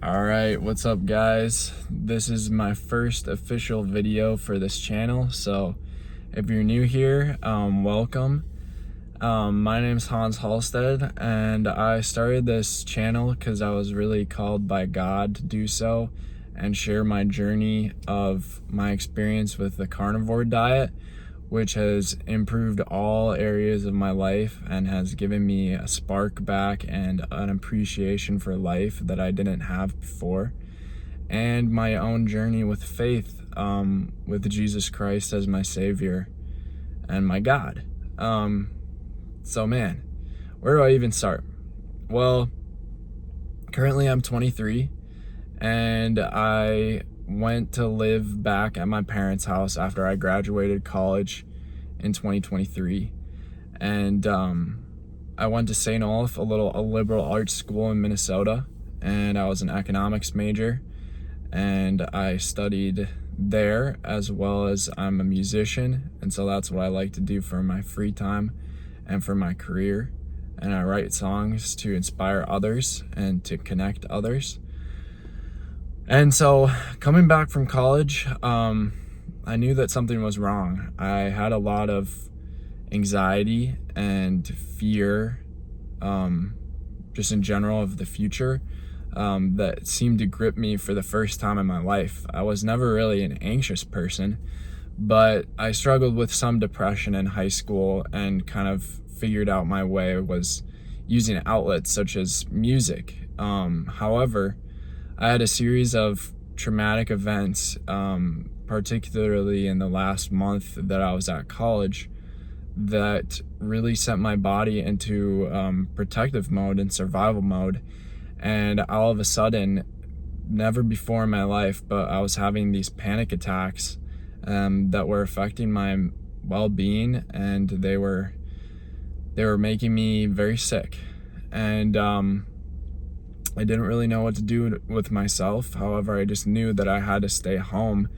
All right, what's up guys? This is my first official video for this channel, so if you're new here, welcome. My name's Hans Halstead, and I started this channel because I was really called by God to do so and share my journey of my experience with the carnivore diet, which has improved all areas of my life and has given me a spark back and an appreciation for life that I didn't have before, and my own journey with faith, with Jesus Christ as my Savior and my God. So man, where do I even start? Well, currently I'm 23, and I went to live back at my parents' house after I graduated college in 2023, and I went to St. Olaf, a liberal arts school in Minnesota, and I was an economics major, and I studied there, as well as I'm a musician, and so that's what I like to do for my free time and for my career, and I write songs to inspire others and to connect others. And so coming back from college, I knew that something was wrong. I had a lot of anxiety and fear, just in general, of the future, that seemed to grip me for the first time in my life. I was never really an anxious person, but I struggled with some depression in high school and kind of figured out my way was using outlets such as music. However, I had a series of traumatic events, particularly in the last month that I was at college, that really sent my body into protective mode and survival mode. And all of a sudden, never before in my life, but I was having these panic attacks that were affecting my well-being, and they were making me very sick. And I didn't really know what to do with myself. However, I just knew that I had to stay home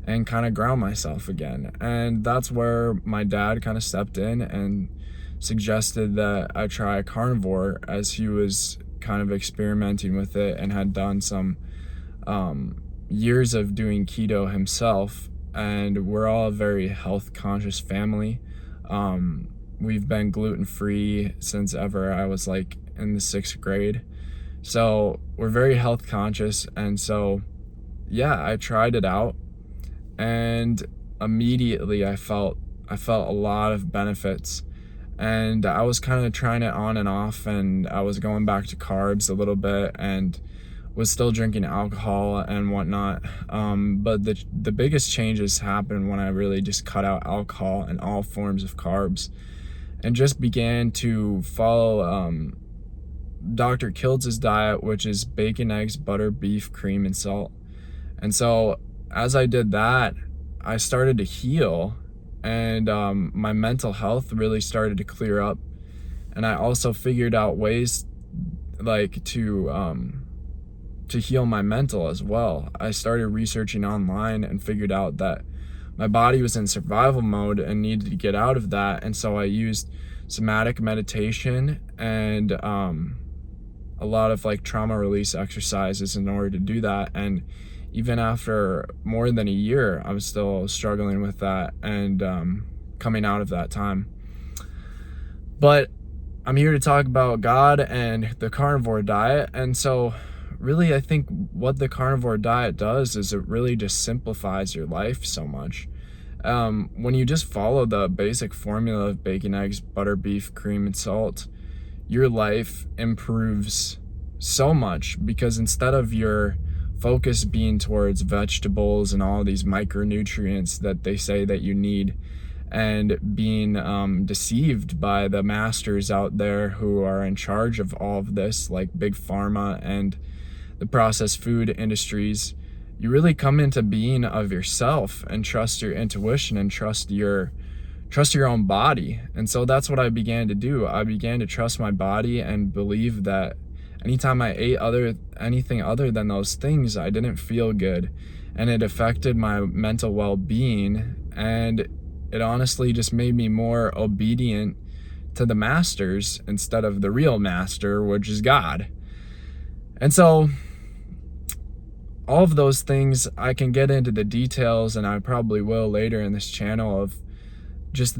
and kind of ground myself again. And that's where my dad kind of stepped in and suggested that I try carnivore, as he was kind of experimenting with it and had done some years of doing keto himself. And we're all a very health conscious family. We've been gluten-free since ever I was like in the 6th grade. So we're very health conscious, and so yeah, I tried it out, and immediately I felt a lot of benefits. And I was kind of trying it on and off, and I was going back to carbs a little bit and was still drinking alcohol and whatnot. But the biggest changes happened when I really just cut out alcohol and all forms of carbs and just began to follow Dr. Kiltz's diet, which is bacon, eggs, butter, beef, cream, and salt. And so as I did that, I started to heal, and my mental health really started to clear up. And I also figured out ways like to heal my mental as well. I started researching online and figured out that my body was in survival mode and needed to get out of that. And so I used somatic meditation and a lot of like trauma release exercises in order to do that. And even after more than a year, I'm still struggling with that and coming out of that time. But I'm here to talk about God and the carnivore diet. And so really, I think what the carnivore diet does is it really just simplifies your life so much. When you just follow the basic formula of bacon, eggs, butter, beef, cream, and salt, your life improves so much, because instead of your focus being towards vegetables and all these micronutrients that they say that you need, and being deceived by the masters out there who are in charge of all of this, like big pharma and the processed food industries, you really come into being of yourself and trust your intuition and trust your own body. And so that's what I began to do. I began to trust my body and believe that anytime I ate anything other than those things, I didn't feel good, and it affected my mental well-being, and it honestly just made me more obedient to the masters instead of the real master, which is God. And so all of those things, I can get into the details, and I probably will later in this channel, of just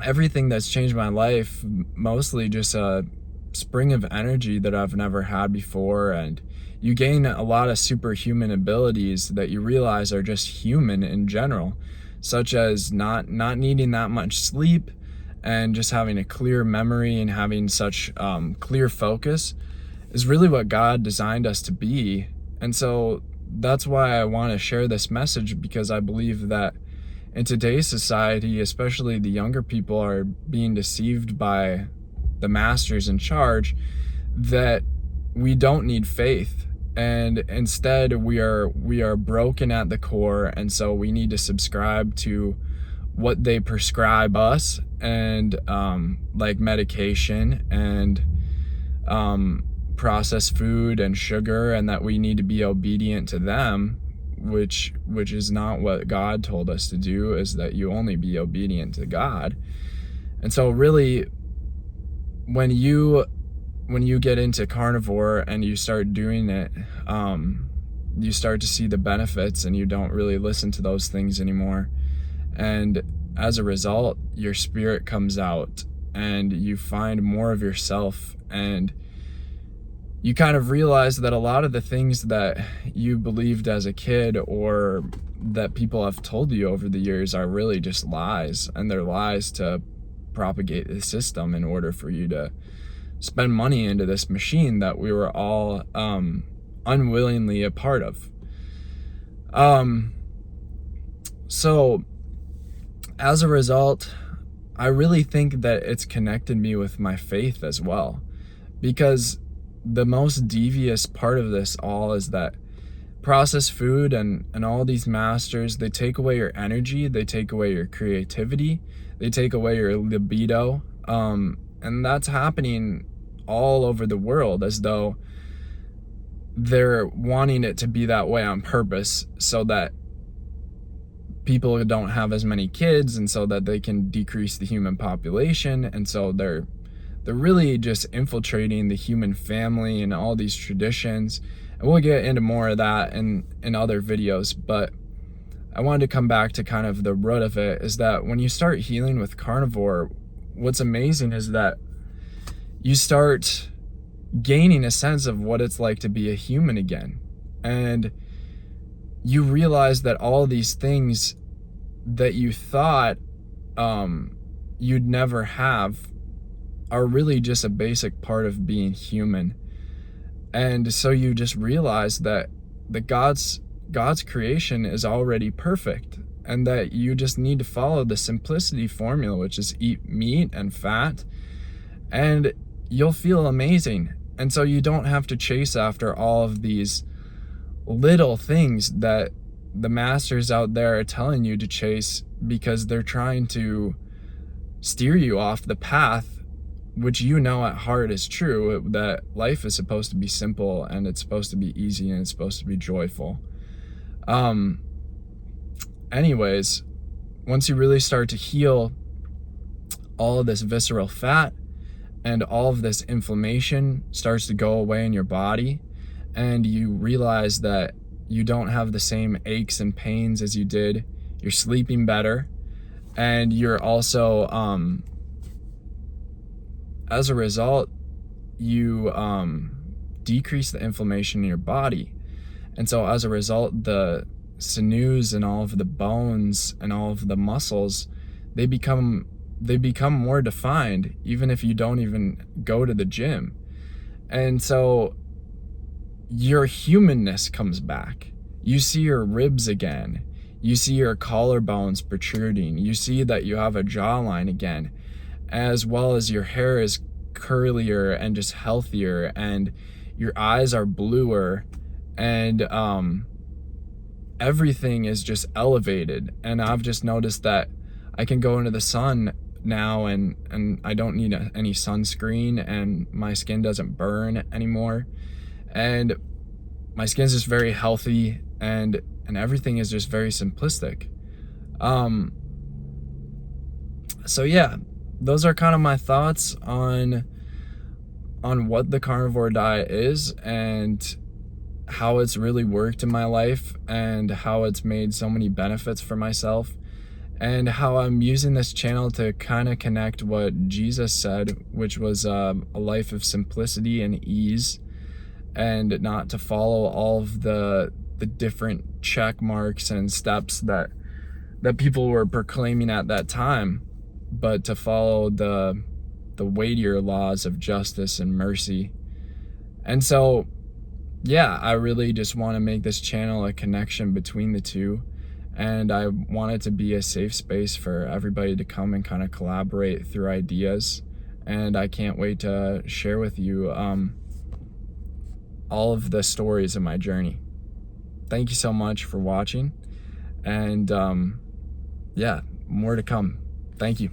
everything that's changed my life, mostly just a spring of energy that I've never had before. And you gain a lot of superhuman abilities that you realize are just human in general, such as not needing that much sleep, and just having a clear memory and having such clear focus is really what God designed us to be. And so that's why I want to share this message, because I believe that in today's society, especially the younger people, are being deceived by the masters in charge, that we don't need faith, and instead we are broken at the core. And so we need to subscribe to what they prescribe us, and like medication and processed food and sugar, and that we need to be obedient to them, which is not what God told us to do, is that you only be obedient to God. And so really, when you get into carnivore and you start doing it, you start to see the benefits, and you don't really listen to those things anymore. And as a result, your spirit comes out, and you find more of yourself, and you kind of realize that a lot of the things that you believed as a kid, or that people have told you over the years, are really just lies, and they're lies to propagate the system in order for you to spend money into this machine that we were all unwillingly a part of. So as a result, I really think that it's connected me with my faith as well, because the most devious part of this all is that processed food and all these masters, they take away your energy, they take away your creativity, they take away your libido, and that's happening all over the world, as though they're wanting it to be that way on purpose, so that people don't have as many kids, and so that they can decrease the human population. And so they're really just infiltrating the human family and all these traditions. And we'll get into more of that in other videos, but I wanted to come back to kind of the root of it, is that when you start healing with carnivore, what's amazing is that you start gaining a sense of what it's like to be a human again. And you realize that all these things that you thought you'd never have are really just a basic part of being human. And so you just realize that God's creation is already perfect, and that you just need to follow the simplicity formula, which is eat meat and fat, and you'll feel amazing. And so you don't have to chase after all of these little things that the masters out there are telling you to chase, because they're trying to steer you off the path, which you know at heart is true, that life is supposed to be simple, and it's supposed to be easy, and it's supposed to be joyful. Anyways, once you really start to heal all of this visceral fat, and all of this inflammation starts to go away in your body, and you realize that you don't have the same aches and pains as you did, you're sleeping better, and you're also as a result, you decrease the inflammation in your body. And so as a result, the sinews and all of the bones and all of the muscles, they become more defined, even if you don't even go to the gym. And so your humanness comes back. You see your ribs again. You see your collarbones protruding. You see that you have a jawline again, as well as your hair is curlier and just healthier, and your eyes are bluer, and everything is just elevated. And I've just noticed that I can go into the sun now, and I don't need any sunscreen, and my skin doesn't burn anymore, and my skin's just very healthy, and everything is just very simplistic. So yeah, those are kind of my thoughts on what the carnivore diet is, and how it's really worked in my life and how it's made so many benefits for myself, and how I'm using this channel to kind of connect what Jesus said, which was a life of simplicity and ease, and not to follow all of the different check marks and steps that people were proclaiming at that time, but to follow the weightier laws of justice and mercy. And so, yeah, I really just want to make this channel a connection between the two, and I want it to be a safe space for everybody to come and kind of collaborate through ideas. And I can't wait to share with you all of the stories of my journey. Thank you so much for watching, and yeah, more to come. Thank you.